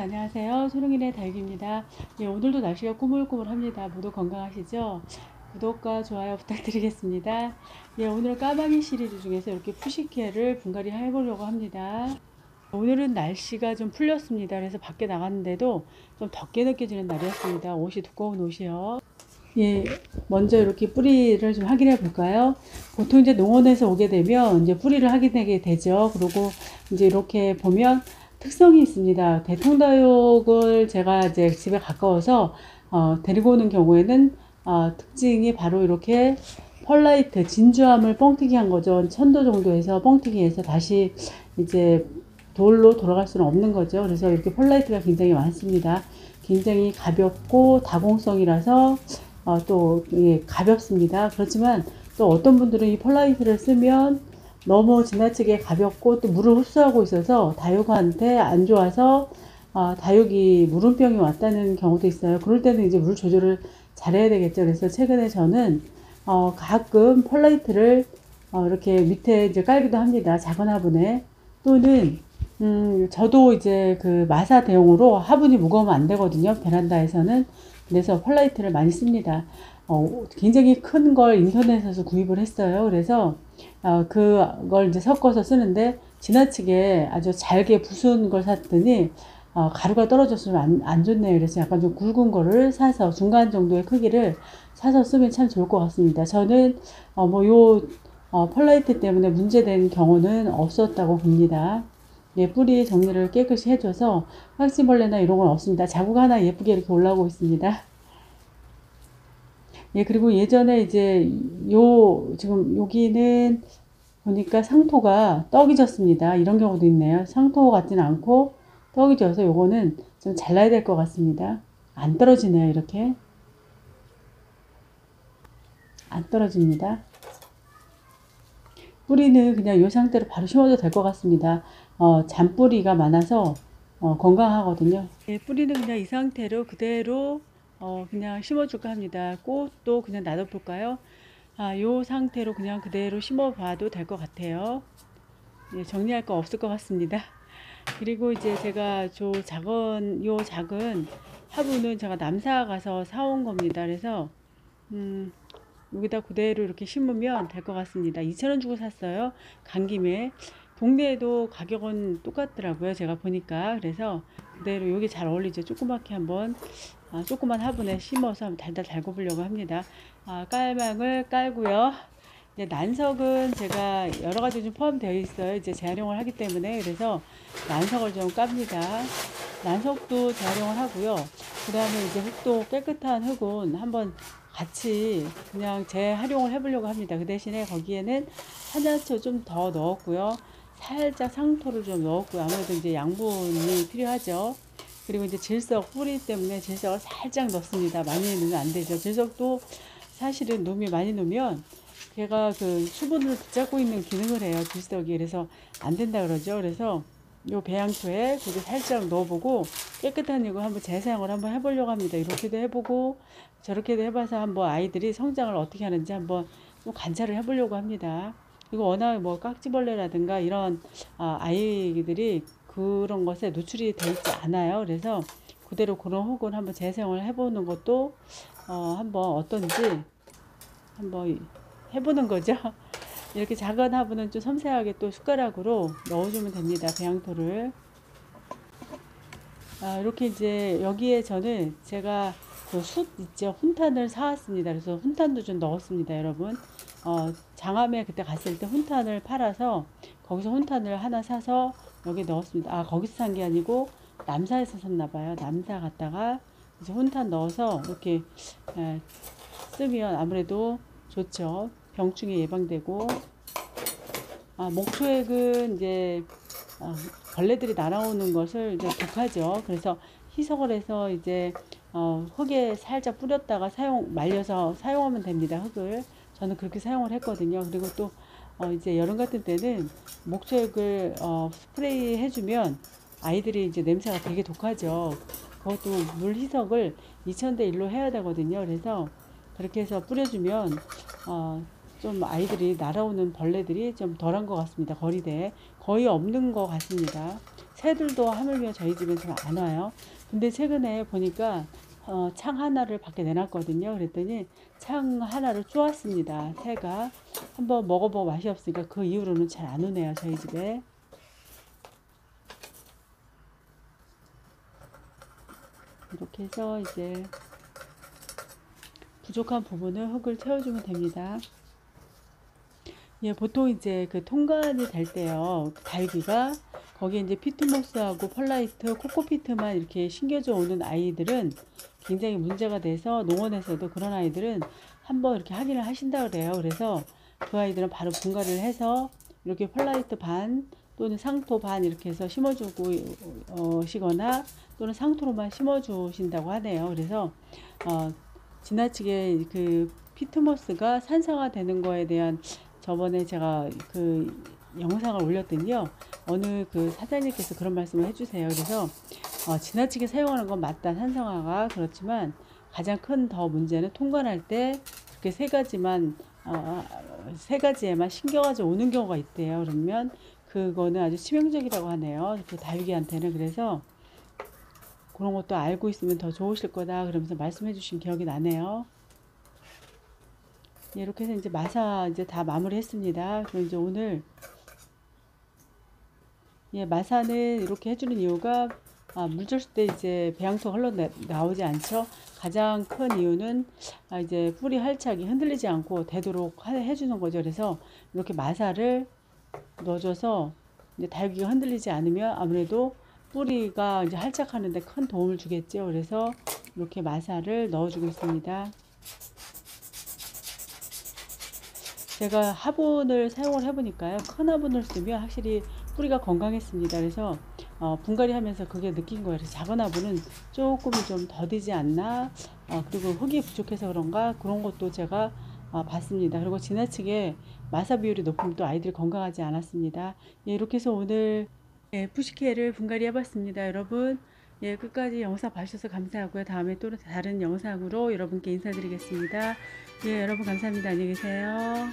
안녕하세요. 소룡이네 다육입니다. 예, 오늘도 날씨가 꾸물꾸물합니다. 모두 건강하시죠? 구독과 좋아요 부탁드리겠습니다. 예, 오늘은 까마귀 시리즈 중에서 이렇게 푸시케를 분갈이 해보려고 합니다. 오늘은 날씨가 좀 풀렸습니다. 그래서 밖에 나갔는데도 좀 덥게 느껴지는 날이었습니다. 옷이 두꺼운 옷이요. 예, 먼저 이렇게 뿌리를 좀 확인해 볼까요? 보통 이제 농원에서 오게 되면 이제 뿌리를 확인하게 되죠. 그리고 이제 이렇게 보면 특성이 있습니다. 대통다육을 제가 이제 집에 가까워서 데리고 오는 경우에는 특징이 바로 이렇게 펄라이트 진주암을 뻥튀기 한 거죠. 1000도 정도에서 뻥튀기해서 다시 이제 돌로 돌아갈 수는 없는 거죠. 그래서 이렇게 펄라이트가 굉장히 많습니다. 굉장히 가볍고 다공성이라서 또 예, 가볍습니다. 그렇지만 또 어떤 분들은 이 펄라이트를 쓰면 너무 지나치게 가볍고 또 물을 흡수하고 있어서 다육한테 안 좋아서 다육이 물음병이 왔다는 경우도 있어요. 그럴 때는 이제 물 조절을 잘해야 되겠죠. 그래서 최근에 저는 가끔 펄라이트를 이렇게 밑에 이제 깔기도 합니다. 작은 화분에. 또는 저도 이제 그 마사 대용으로 화분이 무거우면 안 되거든요. 베란다에서는. 그래서 펄라이트를 많이 씁니다. 굉장히 큰 걸 인터넷에서 구입을 했어요. 그래서 그걸 이제 섞어서 쓰는데 지나치게 아주 잘게 부순 걸 샀더니 가루가 떨어져서 좀 안 좋네요. 그래서 약간 좀 굵은 거를 사서 중간 정도의 크기를 사서 쓰면 참 좋을 것 같습니다. 저는 펄라이트 때문에 문제된 경우는 없었다고 봅니다. 예, 뿌리 정리를 깨끗이 해줘서 확진벌레나 이런 건 없습니다. 자국 하나 예쁘게 이렇게 올라오고 있습니다. 예, 그리고 예전에 이제 지금 여기는 보니까 상토가 떡이 졌습니다. 이런 경우도 있네요. 상토 같지는 않고 떡이 져서 요거는 좀 잘라야 될 것 같습니다. 안 떨어지네요. 이렇게. 안 떨어집니다. 뿌리는 그냥 이 상태로 바로 심어도 될 것 같습니다. 잔뿌리가 많아서 건강하거든요. 예, 뿌리는 그냥 이 상태로 그대로 그냥 심어줄까 합니다. 꽃도 그냥 놔둬볼까요? 요 상태로 그냥 그대로 심어봐도 될 것 같아요. 예, 정리할 거 없을 것 같습니다. 그리고 이제 제가 요 작은 화분은 제가 남사 가서 사온 겁니다. 그래서 여기다 그대로 이렇게 심으면 될 것 같습니다. 2,000원 주고 샀어요. 간 김에. 동네에도 가격은 똑같더라고요. 제가 보니까. 그래서 그대로 여기 잘 어울리죠. 조그맣게 한번 조그만 화분에 심어서 한번 달달 달궈 보려고 합니다. 깔망을 깔고요. 이제 난석은 제가 여러 가지 좀 포함되어 있어요. 이제 재활용을 하기 때문에. 그래서 난석을 좀 깝니다. 난석도 재활용을 하고요. 그 다음에 이제 흙도 깨끗한 흙은 한번 같이 그냥 재활용을 해보려고 합니다. 그 대신에 거기에는 산양초 좀 더 넣었고요. 살짝 상토를 좀 넣었고요. 아무래도 이제 양분이 필요하죠. 그리고 이제 질석 뿌리 때문에 질석을 살짝 넣습니다. 많이 넣으면 안 되죠. 질석도 사실은 많이 넣으면 걔가 그 수분을 붙잡고 있는 기능을 해요. 질석이. 그래서 안 된다 그러죠. 그래서 요 배양토에 고기 살짝 넣어보고 깨끗한 이거 한번 재사용을 한번 해보려고 합니다. 이렇게도 해보고 저렇게도 해봐서 한번 아이들이 성장을 어떻게 하는지 한번 좀 관찰을 해보려고 합니다. 이거 워낙 뭐 깍지벌레라든가 이런 아이들이 그런 것에 노출이 되어 있지 않아요. 그래서 그대로 그런 흙을 한번 재사용을 해보는 것도 한번 어떤지 한번 해보는 거죠. 이렇게 작은 화분은 좀 섬세하게 또 숟가락으로 넣어주면 됩니다. 배양토를. 이렇게 이제 여기에 저는 제가 그 숯 있죠. 훈탄을 사왔습니다. 그래서 훈탄도 좀 넣었습니다. 여러분. 장암에 그때 갔을 때 훈탄을 팔아서 거기서 훈탄을 하나 사서 여기 넣었습니다. 거기서 산 게 아니고 남사에서 샀나봐요. 남사 갔다가 이제 훈탄 넣어서 이렇게 쓰면 아무래도 좋죠. 병충해 예방되고. 목초액은 이제 벌레들이 날아오는 것을 이제 독하죠. 그래서 희석을 해서 이제 흙에 살짝 뿌렸다가 말려서 사용하면 됩니다. 흙을 저는 그렇게 사용을 했거든요. 그리고 또 이제 여름 같은 때는 목초액을 스프레이 해주면 아이들이 이제 냄새가 되게 독하죠. 그것도 물 희석을 2000대 1로 해야 되거든요. 그래서 그렇게 해서 뿌려주면 좀 아이들이 날아오는 벌레들이 좀 덜한 것 같습니다. 거리대에 거의 없는 것 같습니다. 새들도 하물며 저희 집엔 좀 안 와요. 근데 최근에 보니까 창 하나를 밖에 내놨거든요. 그랬더니 창 하나를 쪼았습니다. 새가. 한번 먹어보고 맛이 없으니까 그 이후로는 잘 안 오네요. 저희 집에. 이렇게 해서 이제 부족한 부분을 흙을 채워주면 됩니다. 예, 보통 이제 그 통관이 될 때요. 달기가 거기에 이제 피트모스하고 펄라이트, 코코피트만 이렇게 심겨져 오는 아이들은 굉장히 문제가 돼서 농원에서도 그런 아이들은 한번 이렇게 확인을 하신다 그래요. 그래서 그 아이들은 바로 분갈이를 해서 이렇게 펄라이트 반 또는 상토 반 이렇게 해서 심어주고 시거나 또는 상토로만 심어주신다고 하네요. 그래서 지나치게 그 피트모스가 산성화 되는 거에 대한 저번에 제가 그 영상을 올렸더니요. 어느 그 사장님께서 그런 말씀을 해주세요. 그래서 지나치게 사용하는 건 맞다. 산성화가. 그렇지만 가장 큰 더 문제는 통관할 때 그렇게 세 가지에만 신경까지 오는 경우가 있대요. 그러면 그거는 아주 치명적이라고 하네요. 그 다육이한테는. 그래서 그런 것도 알고 있으면 더 좋으실 거다. 그러면서 말씀해 주신 기억이 나네요. 예, 이렇게 해서 이제 마사 이제 다 마무리 했습니다. 그럼 이제 오늘 예, 마사는 이렇게 해주는 이유가 물 줬을 때 이제 배양토 흘러 나오지 않죠. 가장 큰 이유는 이제 뿌리 활착이 흔들리지 않고 되도록 해주는 거죠. 그래서 이렇게 마사를 넣어줘서 이제 다육이가 흔들리지 않으면 아무래도 뿌리가 이제 활착하는데 큰 도움을 주겠죠. 그래서 이렇게 마사를 넣어주고 있습니다. 제가 화분을 사용을 해보니까요. 큰 화분을 쓰면 확실히 뿌리가 건강했습니다. 그래서 분갈이 하면서 그게 느낀 거예요. 그래서 작은 화분은 조금이 좀 더디지 않나, 그리고 흙이 부족해서 그런가 그런 것도 제가 봤습니다. 그리고 지나치게 마사 비율이 높으면 또 아이들이 건강하지 않았습니다. 예, 이렇게 해서 오늘 예, 푸시케를 분갈이 해봤습니다. 여러분 예, 끝까지 영상 봐주셔서 감사하고요. 다음에 또 다른 영상으로 여러분께 인사드리겠습니다. 예, 여러분 감사합니다. 안녕히 계세요.